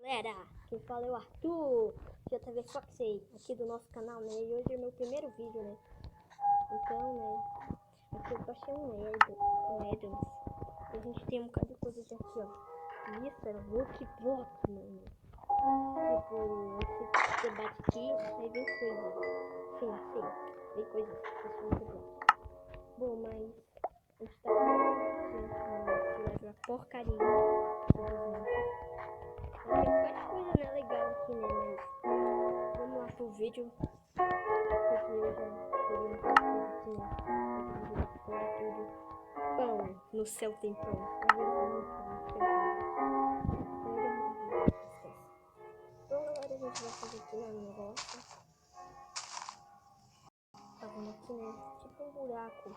Galera, quem fala é o Arthur, JV Foxy, aqui do nosso canal, né? E hoje é meu primeiro vídeo, né? Então, né? Aqui eu baixei um Adams. E a gente tem um bocado de coisa aqui, ó. Isso era Lookbox, mano. Tipo, você bate aqui, aí vem coisa. Sim, vem coisas. Bom, mas a gente tá com essa porcaria. Tem bastante coisa, né, legal aqui, né, mas vamos lá pro vídeo, porque eu já peguei um pouco aqui, né, tudo. Pão, no céu tem pão. Então, agora a gente vai fazer aqui, né, um negócio. Tá vendo aqui, né, tipo um buraco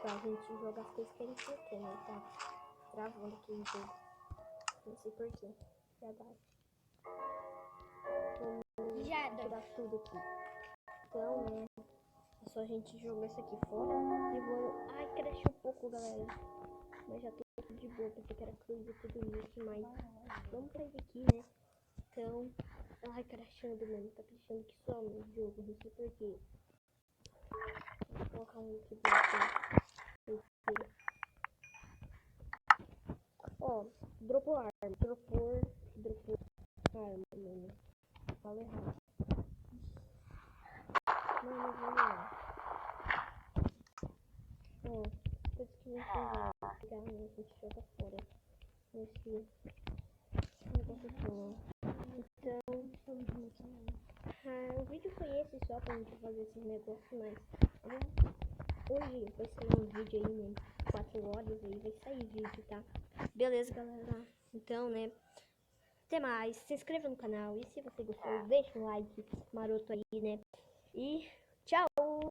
pra gente jogar as coisas que a gente não quer, né, tá travando aqui o jogo. Não sei porquê, já dá. Já tirar tudo aqui. Então, né, é só a gente jogar isso aqui fora e vou... Ai, crashou um pouco, galera. Mas já tô tudo de boa, pensei que era cruz e tudo isso, mas vamos sair daqui, né? Então, ai, crashando, mano. Tá crashando que só no jogo, não sei porquê. Vou colocar um aqui aqui. Ó, dropou arma. Dropou arma, mano. Fala errado. Mano, vamos lá. Ó, coisa que a gente vai pegar, né? A gente joga fora. Nesse negócio aqui, né? Então, o vídeo foi esse só pra gente fazer esses negócios, mas hoje vai sair um vídeo aí, né? 4 horas aí, vai sair vídeo, tá? Beleza, galera? Então, né? Até mais, se inscreva no canal e se você gostou, deixa um like maroto aí, né? E tchau!